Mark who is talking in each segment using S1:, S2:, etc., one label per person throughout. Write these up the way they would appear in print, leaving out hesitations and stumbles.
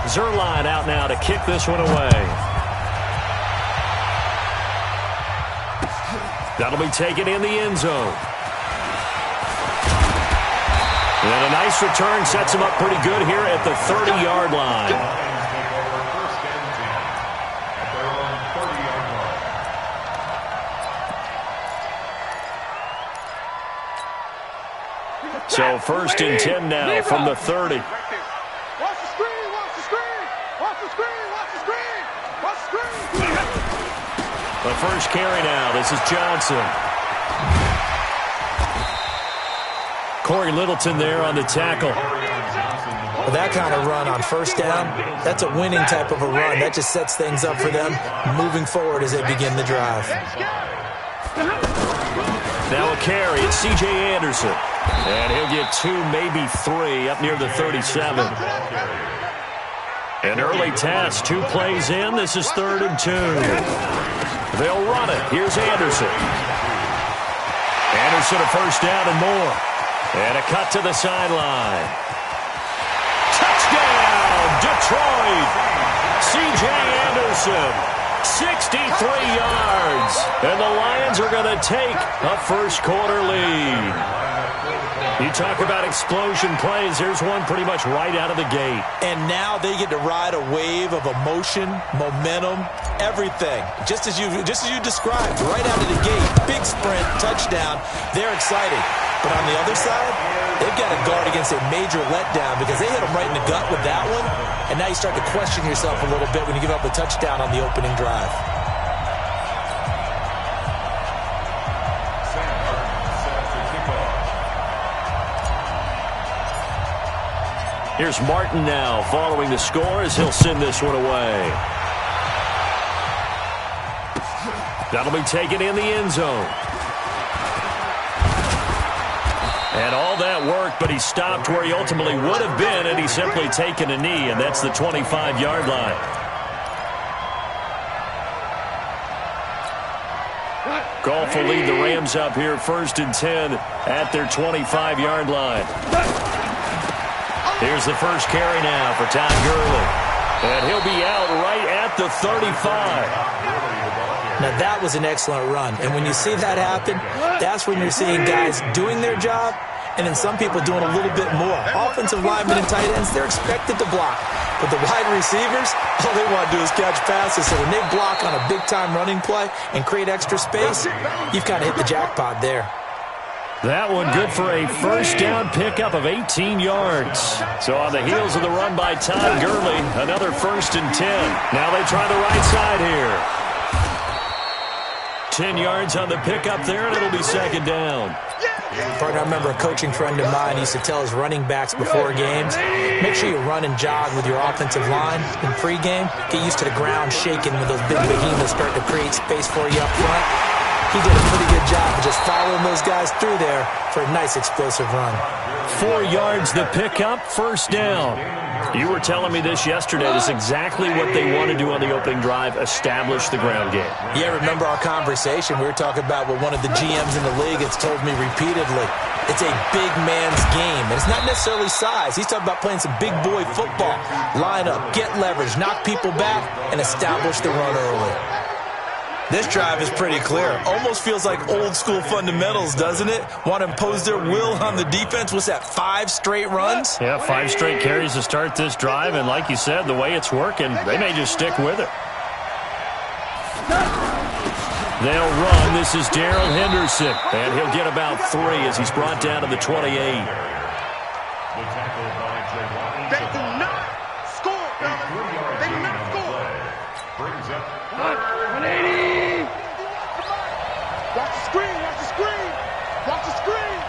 S1: Zerline out now to kick this one away. That'll be taken in the end zone. And a nice return sets him up pretty good here at the 30-yard line. So 1st and 10 now from the 30.
S2: Watch the screen, watch the screen, watch the screen, watch the screen, watch the screen.
S1: The first carry now. This is Johnson. Corey Littleton there on the tackle.
S3: Well, that kind of run on 1st down, that's a winning type of a run. That just sets things up for them moving forward as they begin the drive.
S1: Now a carry. It's C.J. Anderson. And he'll get 2, maybe 3 up near the 37. An early task, 2 plays in. This is 3rd and 2. They'll run it. Here's Anderson. Anderson a 1st down and more. And a cut to the sideline. Touchdown, Detroit. C.J. Anderson. 63 yards. And the Lions are going to take a first-quarter lead. You talk about explosion plays. There's one pretty much right out of the gate.
S3: And now they get to ride a wave of emotion, momentum, everything. Just as you described, right out of the gate. Big sprint, touchdown. They're excited. But on the other side, they've got to guard against a major letdown because they hit them right in the gut with that one. And now you start to question yourself a little bit when you give up a touchdown on the opening drive.
S1: Here's Martin now following the score as he'll send this one away. That'll be taken in the end zone. And all that work, but he stopped where he ultimately would have been had he simply taken a knee, and that's the 25-yard line. Goff will lead the Rams up here 1st and 10 at their 25-yard line. Here's the first carry now for Todd Gurley. And he'll be out right at the 35.
S3: Now, that was an excellent run. And when you see that happen, that's when you're seeing guys doing their job and then some people doing a little bit more. Offensive linemen and tight ends, they're expected to block. But the wide receivers, all they want to do is catch passes. So when they block on a big-time running play and create extra space, you've kind of hit the jackpot there.
S1: That one good for a first down pickup of 18 yards. So on the heels of the run by Todd Gurley, another 1st and 10. Now they try the right side here. 10 yards on the pickup there, and it'll be 2nd down.
S3: Partner, I remember a coaching friend of mine used to tell his running backs before games, make sure you run and jog with your offensive line in pregame. Get used to the ground shaking when those big behemoths start to create space for you up front. He did a pretty good job of just following those guys through there for a nice explosive run.
S1: 4 yards the pickup, 1st down. You were telling me this yesterday. That's exactly what they want to do on the opening drive, establish the ground game.
S3: Yeah, remember our conversation? We were talking about what one of the GMs in the league has told me repeatedly. It's a big man's game. And it's not necessarily size. He's talking about playing some big boy football. Line up, get leverage, knock people back, and establish the run early. This drive is pretty clear. Almost feels like old school fundamentals, doesn't it? Want to impose their will on the defense. What's that, 5 straight runs?
S1: Yeah, 5 straight carries to start this drive. And like you said, the way it's working, they may just stick with it. They'll run. This is Darrell Henderson. And he'll get about 3 as he's brought down to the 28.
S2: They do not score, brother. They do not score. Brings up 180. Watch the screen, watch the screen. Watch the screen.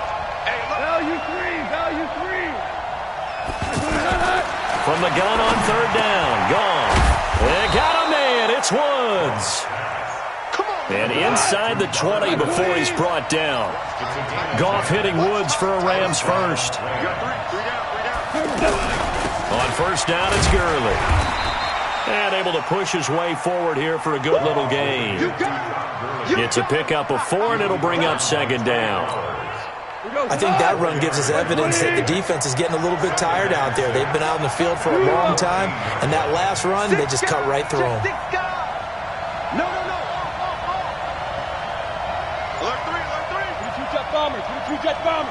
S2: Hey, look. Value 3.
S1: From the gun on 3rd down. Gone. They got a man. It's Woods. And inside the 20 before he's brought down. Goff hitting Woods for a Rams first. On 1st down, it's Gurley. And able to push his way forward here for a good little gain. It's a pickup of 4, and it'll bring up 2nd down.
S3: I think that run gives us evidence that the defense is getting a little bit tired out there. They've been out in the field for a long time, and that last run, they just cut right through them.
S2: No. Alert three. Two-jet bomber.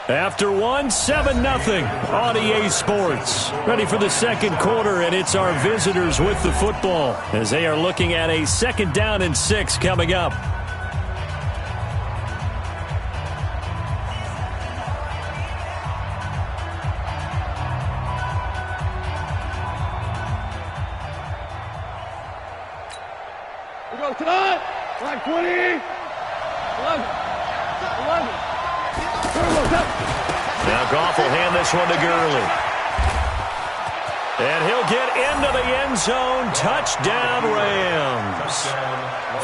S1: After one, 7-0 on EA Sports. Ready for the second quarter, and it's our visitors with the football as they are looking at a 2nd down and 6 coming up.
S2: We go tonight. Line 20. 11.
S1: Now Goff will hand this one to Gurley. And he'll get into the end zone. Touchdown, Rams.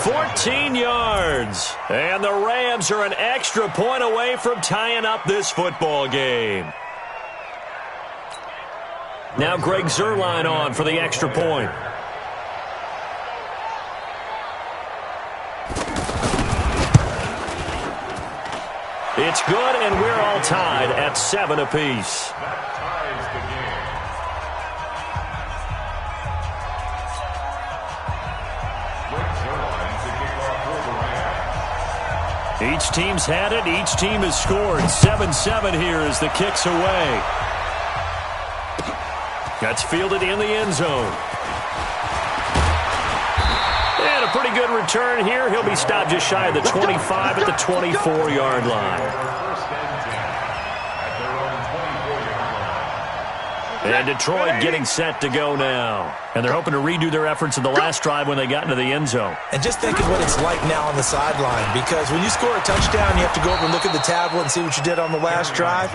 S1: 14 yards. And the Rams are an extra point away from tying up this football game. Now Greg Zuerlein on for the extra point. It's good, and we're all tied at 7 apiece.
S4: That ties the game. Greg Zuerlein to kick off for the Rams. Each
S1: team's had it. Each team has scored. 7-7 here as the kick's away. That's fielded in the end zone. And a pretty good return here. He'll be stopped just shy of the 25 at the 24-yard line. And Detroit getting set to go now. And they're hoping to redo their efforts in the last drive when they got into the end zone.
S3: And just think of what it's like now on the sideline, because when you score a touchdown, you have to go over and look at the tablet and see what you did on the last drive.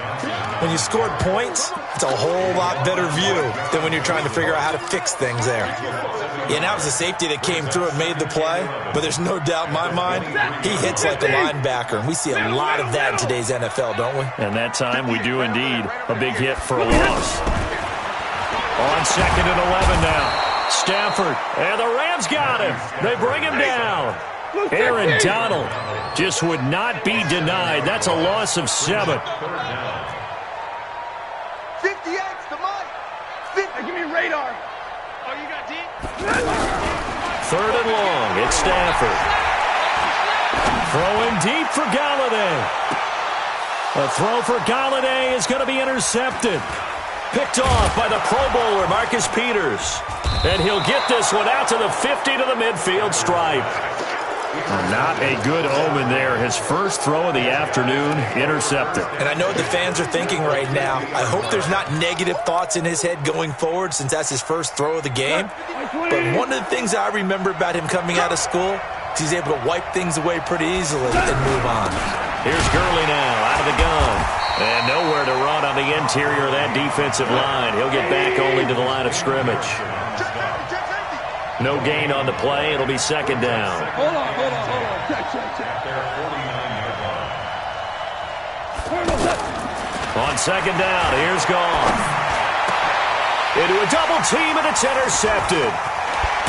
S3: When you scored points, it's a whole lot better view than when you're trying to figure out how to fix things there. Yeah, that was a safety that came through and made the play, but there's no doubt in my mind, he hits like a linebacker, and we see a lot of that in today's NFL, don't we?
S1: And that time we do indeed. A big hit for a loss. On 2nd and 11 now. Stafford, and the Rams got him. They bring him down. Aaron Donald just would not be denied. That's a loss of 7.
S2: 58's the mic. 50. Give me radar. Oh, you got deep?
S1: 3rd and long. It's Stafford. Throwing deep for Galladay. A throw for Galladay is going to be intercepted. Picked off by the Pro Bowler, Marcus Peters. And he'll get this one out to the 50 to the midfield stripe. Not a good omen there. His first throw of the afternoon, intercepted.
S3: And I know what the fans are thinking right now. I hope there's not negative thoughts in his head going forward since that's his first throw of the game. But one of the things I remember about him coming out of school is he's able to wipe things away pretty easily and move on.
S1: Here's Gurley now, out of the gun. And nowhere to run on the interior of that defensive line. He'll get back only to the line of scrimmage. No gain on the play. It'll be 2nd down.
S2: Hold on.
S1: On 2nd down, here's Goff. Into a double team, and it's intercepted.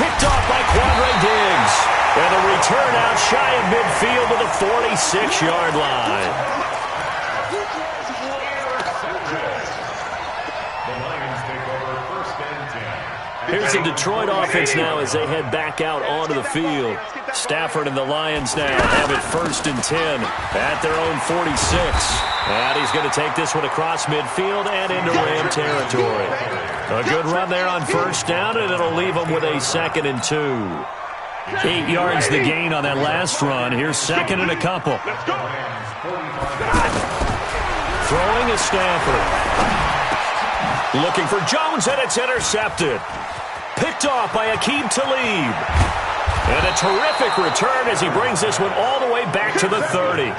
S1: Picked off by Quandre Diggs. And a return out shy of midfield to the 46-yard line. Here's the Detroit offense now as they head back out onto the field. Stafford and the Lions now have it 1st and 10 at their own 46. And he's going to take this one across midfield and into Ram territory. A good run there on 1st down, and it'll leave them with a 2nd and 2. 8 yards the gain on that last run. Here's 2nd and a couple. Throwing is Stafford. Looking for Jones, and it's intercepted. Picked off by Aqib Talib. And a terrific return as he brings this one all the way back to the 30.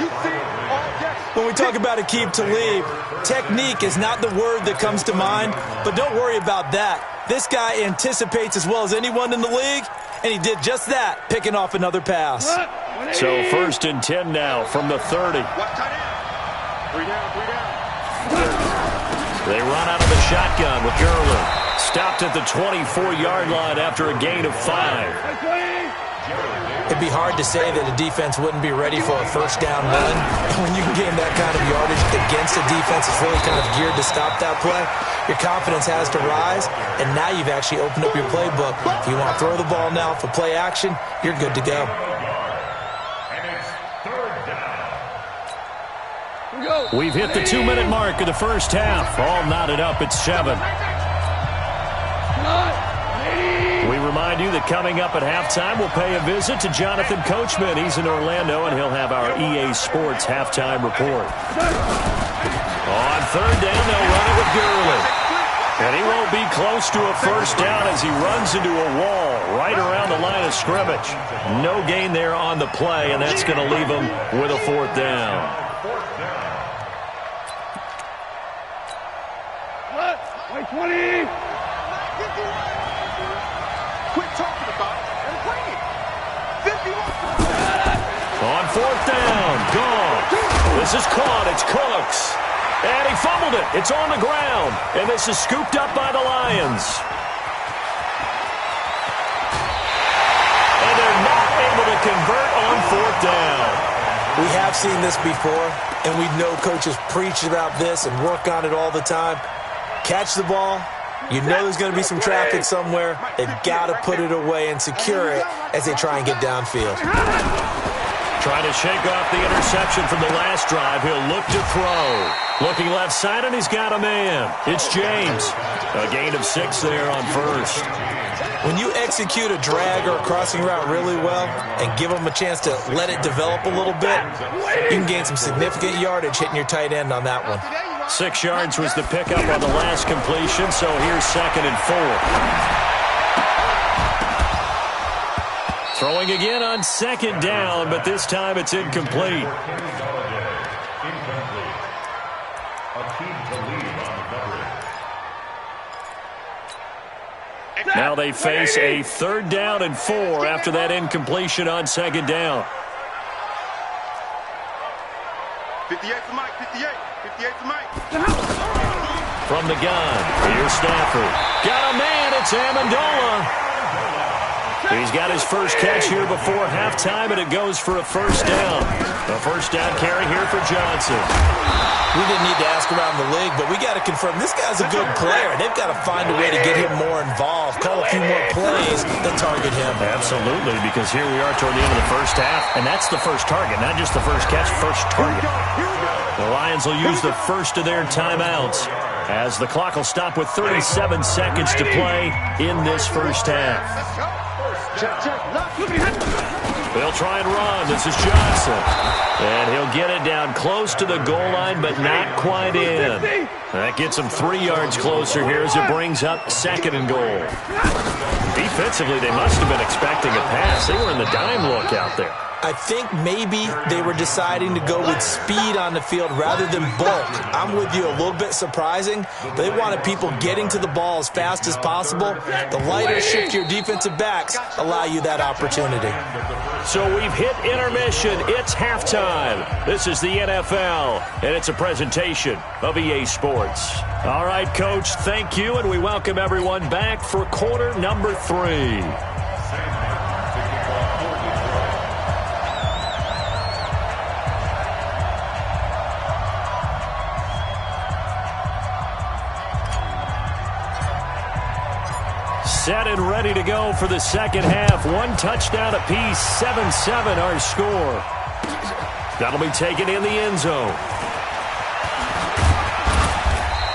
S3: When we talk about Aqib Talib, technique is not the word that comes to mind, but don't worry about that. This guy anticipates as well as anyone in the league, and he did just that, picking off another pass.
S1: So 1st and 10 now from the 30.
S2: 3 down.
S1: They run out of the shotgun with Gurley. Stopped at the 24-yard line after a gain of 5.
S3: It'd be hard to say that a defense wouldn't be ready for a first down run. When you can gain that kind of yardage against a defense that's really kind of geared to stop that play, your confidence has to rise, and now you've actually opened up your playbook. If you want to throw the ball now for play action, you're good to go.
S1: We've hit the 2-minute mark of the first half. All knotted up at 7. We remind you that coming up at halftime, we'll pay a visit to Jonathan Coachman. He's in Orlando, and he'll have our EA Sports halftime report. On third down, they'll run it with Gurley. And he won't be close to a first down as he runs into a wall right around the line of scrimmage. No gain there on the play, and that's going to leave him with a fourth down.
S2: White 20. Quit talking about it and bring it. 51.
S1: On fourth down, gone. This is caught. It's Cooks. And he fumbled it. It's on the ground. And this is scooped up by the Lions. And they're not able to convert on fourth down.
S3: We have seen this before, and we know coaches preach about this and work on it all the time. Catch the ball. You know there's going to be some traffic somewhere. They've got to put it away and secure it as they try and get downfield.
S1: Trying to shake off the interception from the last drive. He'll look to throw. Looking left side, and he's got a man. It's James. A gain of 6 there on first.
S3: When you execute a drag or a crossing route really well and give them a chance to let it develop a little bit, you can gain some significant yardage hitting your tight end on that one.
S1: 6 yards was the pickup on the last completion, so here's 2nd and 4. Throwing again on 2nd down, but this time it's incomplete. Now they face a 3rd down and 4 after that incompletion on 2nd down.
S2: 58 to Mike, 58. 58 to Mike.
S1: From the gun, here's Stafford. Got a man, it's Amendola. He's got his first catch here before halftime, and it goes for a first down. A first down carry here for Johnson.
S3: We didn't need to ask around the league, but we got to confirm this guy's a good player. They've got to find a way to get him more involved, call a few more plays that target him.
S1: Absolutely, because here we are toward the end of the first half, and that's the first target, not just the first catch, first target. The Lions will use the first of their timeouts as the clock will stop with 37 seconds to play in this first half. They'll try and run. This is Johnson. And he'll get it down close to the goal line, but not quite in. That gets him 3 yards closer here as it brings up 2nd and goal. Defensively, they must have been expecting a pass. They were in the dime look out there.
S3: I think maybe they were deciding to go with speed on the field rather than bulk. I'm with you, a little bit surprising. They wanted people getting to the ball as fast as possible. The lighter shift your defensive backs allow you that opportunity.
S1: So we've hit intermission. It's halftime. This is the NFL, and it's a presentation of EA Sports. All right, Coach, thank you, and we welcome everyone back for quarter number 3. Set and ready to go for the second half. 1 touchdown apiece, 7-7 our score. That'll be taken in the end zone.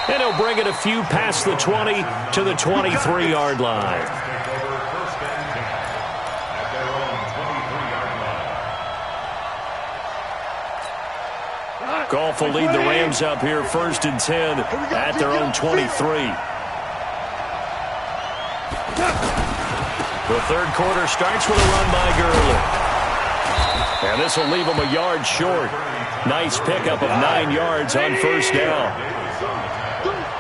S1: And he'll bring it a few past the 20 to the 23-yard line. Goff will lead the Rams up here 1st and 10 at their own 23. The third quarter starts with a run by Gurley. And this will leave him a yard short. Nice pickup of 9 yards on first down.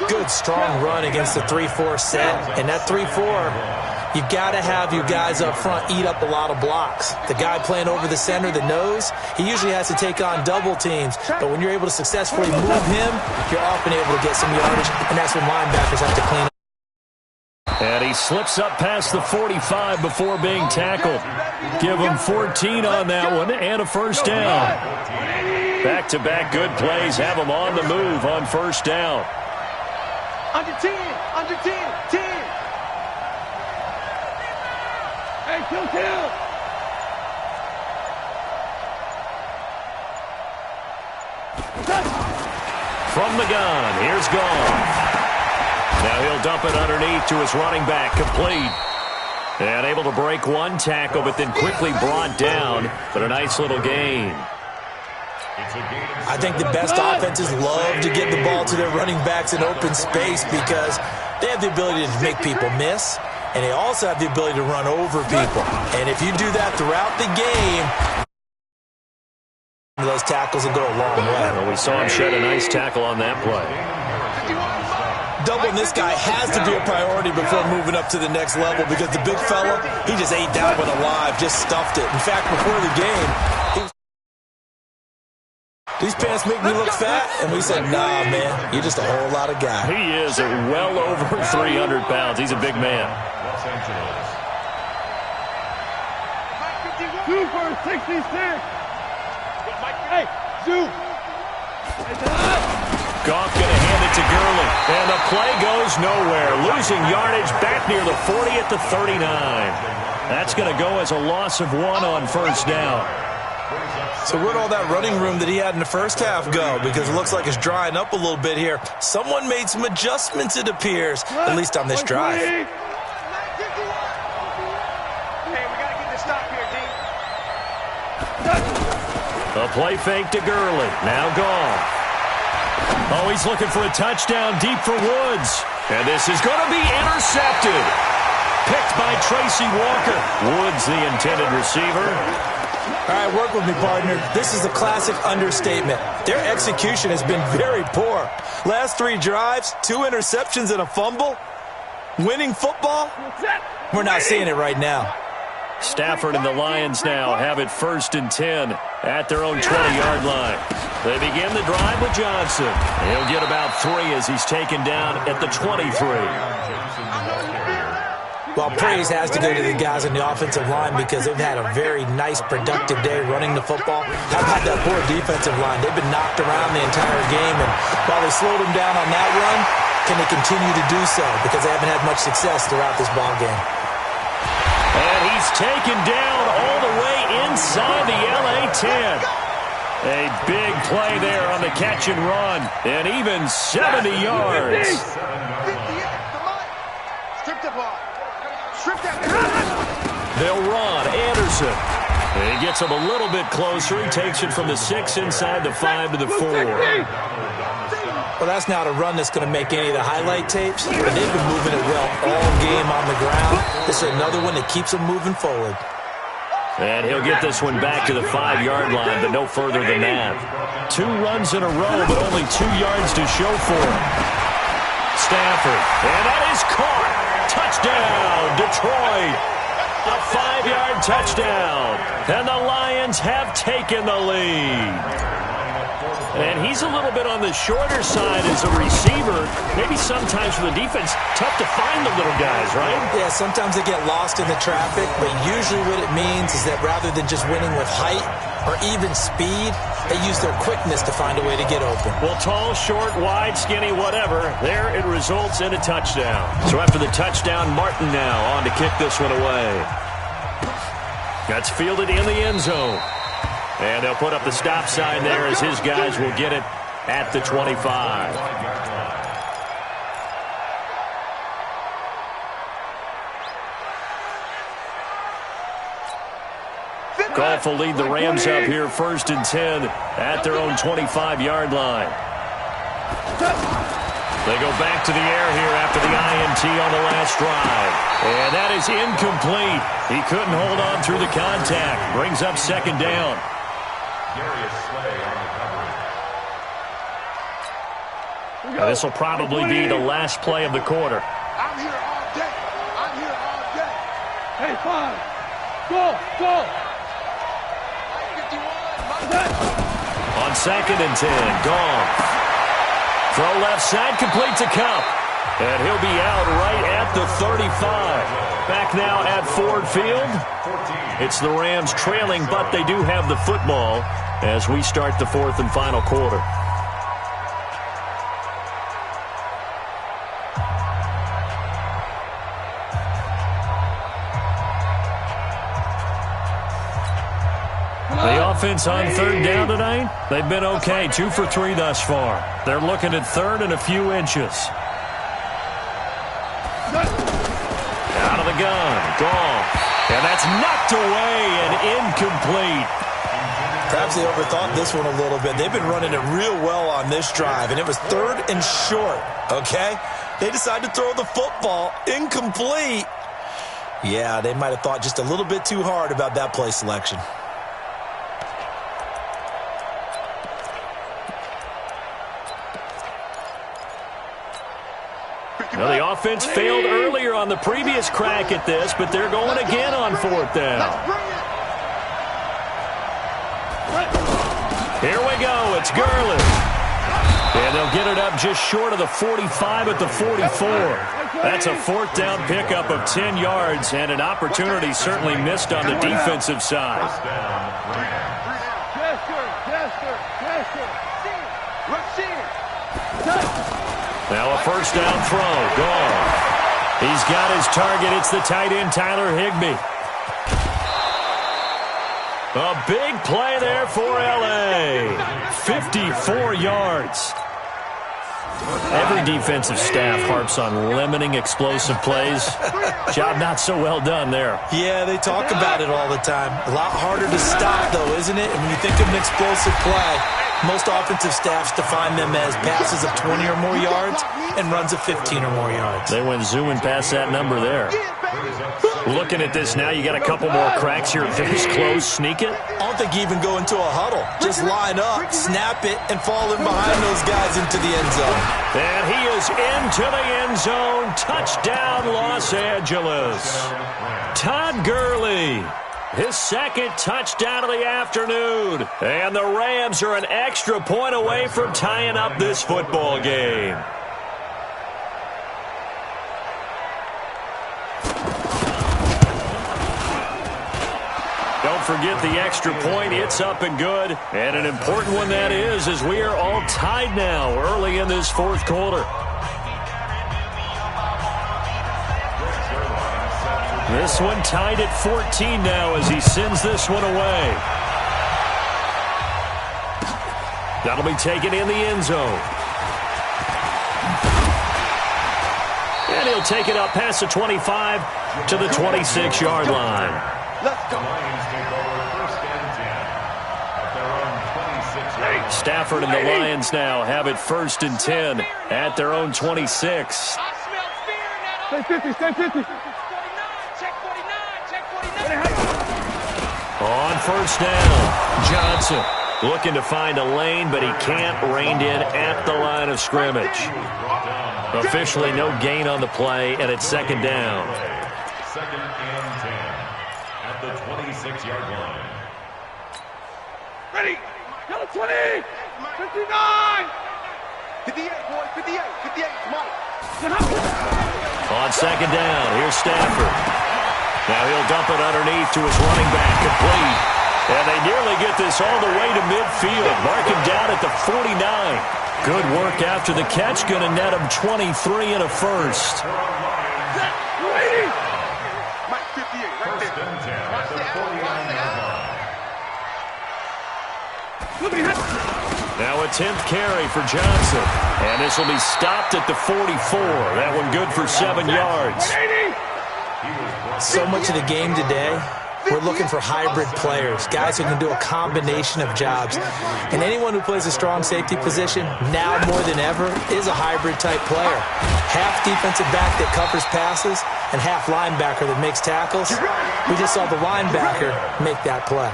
S3: Good, strong run against the 3-4 set. And that 3-4, you've got to have your guys up front eat up a lot of blocks. The guy playing over the center, the nose, he usually has to take on double teams. But when you're able to successfully move him, you're often able to get some yardage. And that's when linebackers have to clean up.
S1: And he slips up past the 45 before being tackled. Give him 14 on that one and a first down. Back-to-back good plays have him on the move on first down.
S2: Under 10, 10. Hey, kill.
S1: From the gun, here's Goff. Now he'll dump it underneath to his running back, complete. And able to break one tackle, but then quickly brought down. But a nice little gain.
S3: I think the best offenses love to get the ball to their running backs in open space because they have the ability to make people miss, and they also have the ability to run over people. And if you do that throughout the game, those tackles will go a long way.
S1: Well, we saw him shed a nice tackle on that play.
S3: Doubling this guy has to be a priority before moving up to the next level because the big fella, he just ate that one alive, just stuffed it. In fact, before the game, these pants make me look fat, and we said, nah, man, you're just a whole lot of guy.
S1: He is well over 300 pounds. He's a big man.
S2: Two for 66. Hey, Zoo.
S1: Goff going to hand it to Gurley. And the play goes nowhere. Losing yardage back near the 40 at the 39. That's going to go as a loss of 1 on first down.
S3: So where'd all that running room that he had in the first half go? Because it looks like it's drying up a little bit here. Someone made some adjustments, it appears, at least on this drive.
S2: Hey, we got to get this stop here, D.
S1: A play fake to Gurley. Now Goff. Oh, he's looking for a touchdown deep for Woods. And this is going to be intercepted. Picked by Tracy Walker. Woods, the intended receiver.
S3: All right, work with me, partner. This is a classic understatement. Their execution has been very poor. Last 3 drives, 2 interceptions and a fumble. Winning football? We're not seeing it right now.
S1: Stafford and the Lions now have it 1st and 10 at their own 20-yard line. They begin the drive with Johnson. He'll get about 3 as he's taken down at the 23.
S3: Well, praise has to go to the guys on the offensive line because they've had a very nice, productive day running the football. How about that poor defensive line? They've been knocked around the entire game, and while they slowed them down on that run, can they continue to do so? Because they haven't had much success throughout this ball game.
S1: And he's taken down all the way inside the LA 10. A big play there on the catch and run, and even 70 yards.
S2: Strip the ball. Strip that.
S1: They'll run. Anderson. And he gets him a little bit closer. He takes it from the 6 inside the 5 to the 4.
S3: Well, that's not a run that's going to make any of the highlight tapes, but they've been moving it well all game on the ground. This is another one that keeps them moving forward.
S1: And he'll get this one back to the 5-yard line, but no further than that. 2 runs in a row, but only 2 yards to show for him. Stafford. And that is caught. Touchdown, Detroit. A 5-yard touchdown. And the Lions have taken the lead. And he's a little bit on the shorter side as a receiver. Maybe sometimes for the defense, tough to find the little guys, right?
S3: Yeah, sometimes they get lost in the traffic, but usually what it means is that rather than just winning with height or even speed, they use their quickness to find a way to get open.
S1: Well, tall, short, wide, skinny, whatever, there it results in a touchdown. So after the touchdown, Martin now on to kick this one away. That's fielded in the end zone. And they'll put up the stop sign there as his guys will get it at the 25. Goff will lead the Rams up here 1st and 10 at their own 25-yard line. They go back to the air here after the INT on the last drive. And that is incomplete. He couldn't hold on through the contact. Brings up 2nd down. This will probably be the last play of the quarter.
S2: I'm here all day. I'm here all day. Hey, 5. Go.
S1: On 2nd and 10, Goff. Throw left side, complete to Cup. And he'll be out right at the 35. Back now at Ford Field. It's the Rams trailing, but they do have the football as we start the fourth and final quarter. The offense on third down tonight, they've been okay. 2 for 3 thus far. They're looking at third and a few inches. Out of the gun. Gone. And that's knocked away and incomplete.
S3: Perhaps they overthought this one a little bit. They've been running it real well on this drive, and it was third and short, okay? They decided to throw the football. Incomplete. Yeah, they might have thought just a little bit too hard about that play selection.
S1: Well, the offense failed earlier on the previous crack at this, but they're going again on fourth down. Here we go. It's Gurley. And they'll get it up just short of the 45 at the 44. That's a fourth down pickup of 10 yards, and an opportunity certainly missed on the defensive side. Now a first down throw. Gone. He's got his target. It's the tight end, Tyler Higbee. A big play there for L.A. 54 yards. Every defensive staff harps on limiting explosive plays. Job not so well done there.
S3: Yeah, they talk about it all the time. A lot harder to stop, though, isn't it? And when you think of an explosive play, most offensive staffs define them as passes of 20 or more yards and runs of 15 or more yards.
S1: They went zooming past that number there. Looking at this now, you got a couple more cracks here. This close, sneak it.
S3: I don't think you even go into a huddle. Just line up, snap it, and fall in behind those guys into the end zone.
S1: And he is into the end zone. Touchdown, Los Angeles. Todd Gurley. His second touchdown of the afternoon. And the Rams are an extra point away from tying up this football game. Don't forget the extra point. It's up and good. And an important one that is, as we are all tied now early in this fourth quarter. This one tied at 14 now as he sends this one away. That'll be taken in the end zone. And he'll take it up past the 25 to the 26-yard line.
S2: Let's go.
S1: Stafford and the Lions now have it 1st and 10 at their own 26.
S2: Stay 50, stay 50.
S1: On first down, Johnson looking to find a lane, but he can't. Reined in at the line of scrimmage. Officially no gain on the play, and it's second down.
S4: 2nd and 10 at the 26-yard line.
S2: Ready. Yellow 20. 59. 58, boy. 58. 58. Come on.
S1: On second down, here's Stafford. Now he'll dump it underneath to his running back, complete. And they nearly get this all the way to midfield. Mark him down at the 49. Good work after the catch. Going to net him 23 and a first.
S2: Mike 58, right there.
S4: 1st and 10 at the 49-yard line.
S1: Now a 10th carry for Johnson. And this will be stopped at the 44. That one good for 7 yards.
S3: So much of the game today, we're looking for hybrid players, guys who can do a combination of jobs. And anyone who plays a strong safety position, now more than ever, is a hybrid-type player. Half defensive back that covers passes and half linebacker that makes tackles. We just saw the linebacker make that play.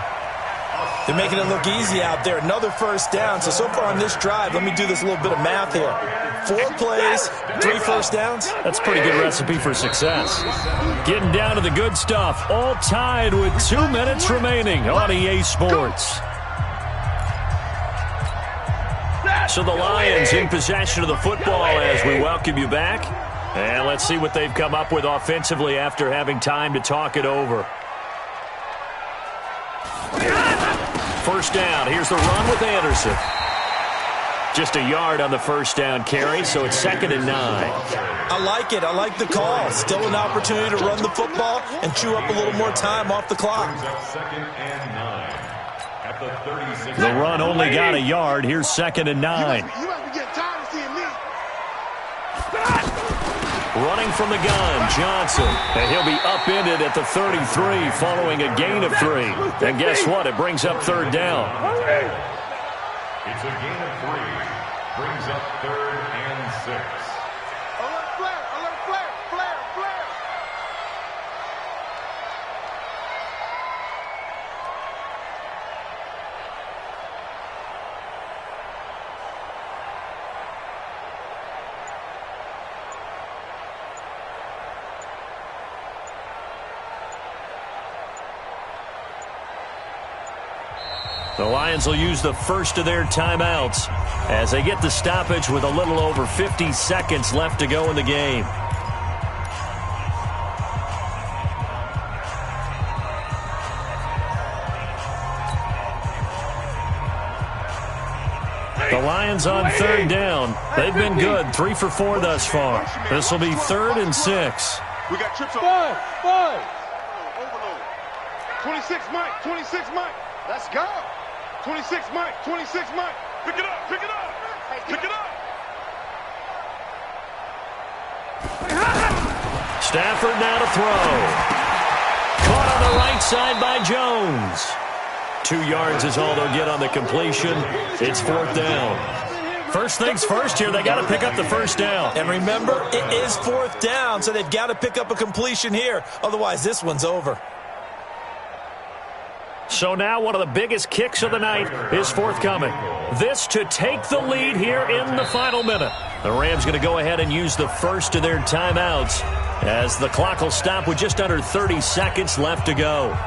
S3: They're making it look easy out there. Another first down. So far on this drive, let me do this little bit of math here. 4 plays, 3 first downs.
S1: That's a pretty good recipe for success. Getting down to the good stuff. All tied with 2 minutes remaining on EA Sports. So the Lions in possession of the football as we welcome you back. And let's see what they've come up with offensively after having time to talk it over. First down. Here's the run with Anderson. Just a yard on the first down carry, so it's 2nd and 9.
S3: I like it. I like the call. Still an opportunity to run the football and chew up a little more time off the clock.
S4: 2nd and 9 at the 36.
S1: The run only got a yard. Here's 2nd and 9.
S2: You must be getting tired of seeing me.
S1: Running from the gun, Johnson. And he'll be upended at the 33 following a gain of 3. And guess what? It brings up 3rd down.
S4: It's a gain of 3. Brings up 3rd and 6.
S2: Alert flare, alert flare, flare, flare.
S1: The Lions will use the first of their timeouts as they get the stoppage with a little over 50 seconds left to go in the game. The Lions on 3rd down. They've been good, 3 for 4 thus far. This will be 3rd and 6.
S2: We got trips on. Overload. 26 Mike, 26 Mike. Let's go. 26 Mike, 26 Mike. Pick it up, pick it up. Pick it up.
S1: Stafford now to throw. Caught on the right side by Jones. 2 yards is all they'll get on the completion. It's 4th down. First things first here, they got to pick up the first down.
S3: And remember, it is 4th down, so they've got to pick up a completion here. Otherwise, this one's over.
S1: So now one of the biggest kicks of the night is forthcoming. This to take the lead here in the final minute. The Rams going to go ahead and use the first of their timeouts as the clock will stop with just under 30 seconds left to go.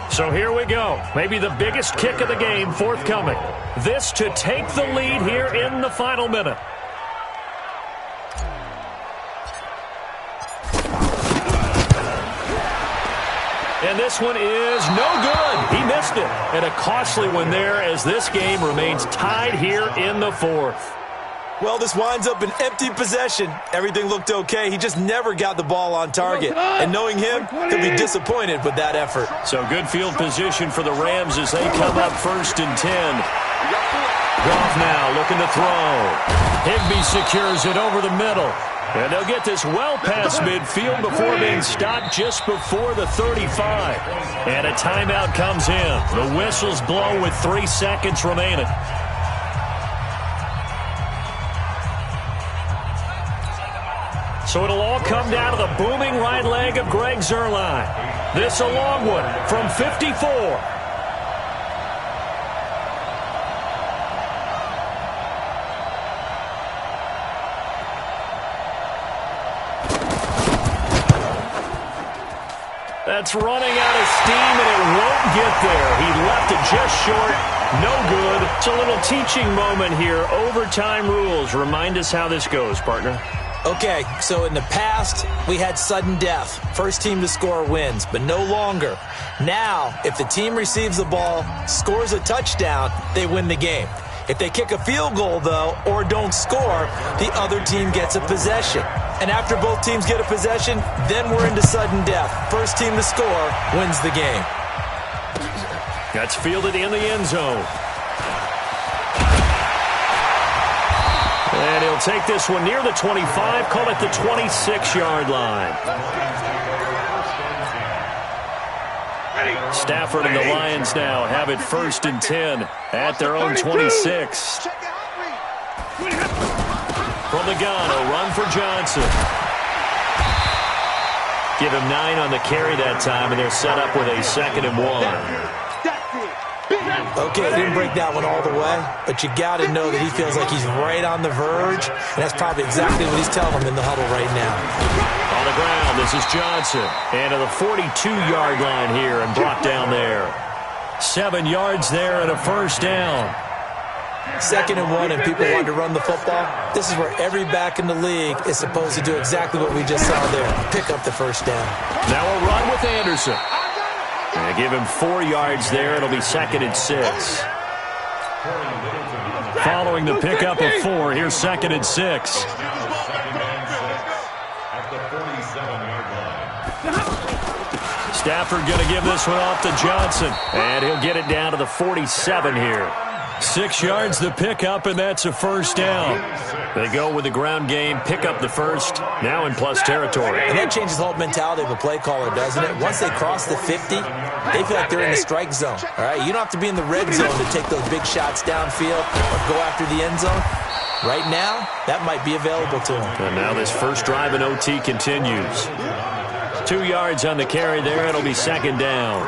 S1: So here we go. Maybe the biggest kick of the game forthcoming. This to take the lead here in the final minute. And this one is no good. He missed it. And a costly one there as this game remains tied here in the 4th.
S3: Well, this winds up an empty possession. Everything looked okay. He just never got the ball on target. And knowing him, he'll be disappointed with that effort.
S1: So good field position for the Rams as they come up 1st and 10. Goff now looking to throw. Higbee secures it over the middle. And they'll get this well past midfield before being stopped just before the 35. And a timeout comes in. The whistles blow with 3 seconds remaining. So it'll all come down to the booming right leg of Greg Zuerlein. This a long one from 54. That's running out of steam, and it won't get there. He left it just short. No good. It's a little teaching moment here. Overtime rules. Remind us how this goes, partner.
S3: Okay, so in the past, we had sudden death. First team to score wins, but no longer. Now, if the team receives the ball, scores a touchdown, they win the game. If they kick a field goal, though, or don't score, the other team gets a possession. And after both teams get a possession, then we're into sudden death. First team to score wins the game.
S1: That's fielded in the end zone. And he'll take this one near the 25, call it the 26-yard line. Stafford and the Lions now have it 1st and 10 at their own 26. From the gun, a run for Johnson. Give him 9 on the carry that time, and they're set up with a 2nd and 1.
S3: Okay, didn't break that one all the way, but you got to know that he feels like he's right on the verge, and that's probably exactly what he's telling them in the huddle right now.
S1: On the ground, this is Johnson, and to the 42-yard line here and brought down there. 7 yards there and a first down.
S3: 2nd and 1 and people want to run the football, this is where every back in the league is supposed to do exactly what we just saw there, pick up the first down.
S1: Now a run with Anderson. They give him 4 yards there. It'll be 2nd and 6. Following the pickup of 4, here's 2nd and 6. Stafford going to give this one off to Johnson. And he'll get it down to the 47 here. 6 yards the pickup, and that's a first down. They go with the ground game, pick up the first, now in plus territory.
S3: And that changes the whole mentality of a play caller, doesn't it? Once they cross the 50, they feel like they're in the strike zone. All right, you don't have to be in the red zone to take those big shots downfield or go after the end zone. Right now, that might be available to them.
S1: And now this first drive in OT continues. 2 yards on the carry there. It'll be 2nd down.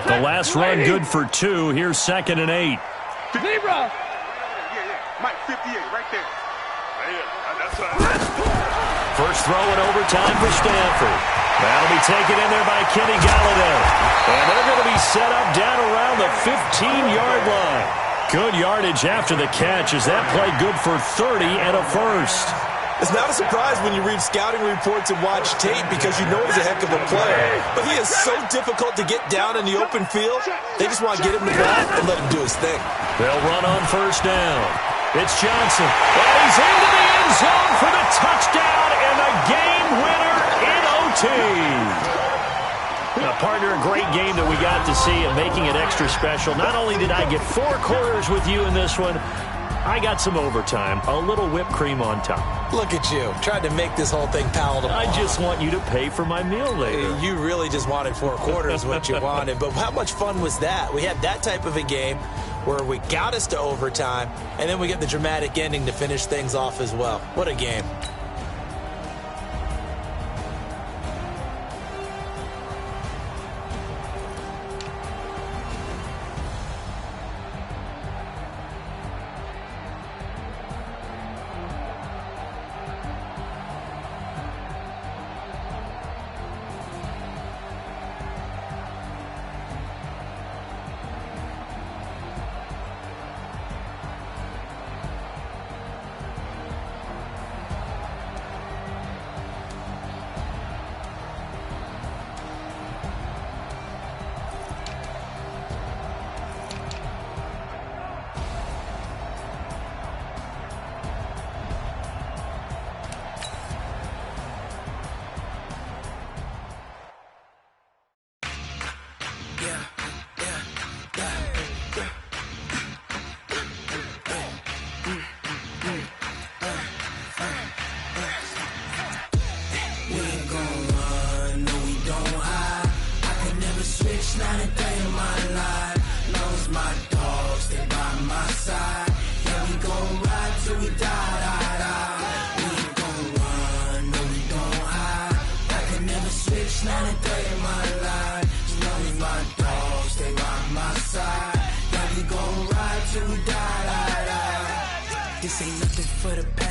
S1: The last run good for 2. Here's 2nd and 8.
S2: Zebra. Mike, 58 right there.
S1: First throw in overtime for Stanford. That'll be taken in there by Kenny Galladay. And they're going to be set up down around the 15-yard line. Good yardage after the catch as that play good for 30 and a first.
S3: It's not a surprise when you read scouting reports and watch tape because you know he's a heck of a player. But he is so difficult to get down in the open field. They just want to get him the ball and let him do his thing.
S1: They'll run on first down. It's Johnson. And he's into the end zone for the touchdown and the game winner in OT. Partner, a great game that we got to see and making it extra special. Not only did I get 4 quarters with you in this one, I got some overtime, a little whipped cream on top.
S3: Look at you, trying to make this whole thing palatable.
S1: I just want you to pay for my meal later.
S3: You really just wanted 4 quarters what you wanted, but how much fun was that? We had that type of a game where we got us to overtime, and then we get the dramatic ending to finish things off as well. What a game.
S5: This ain't nothing for the past.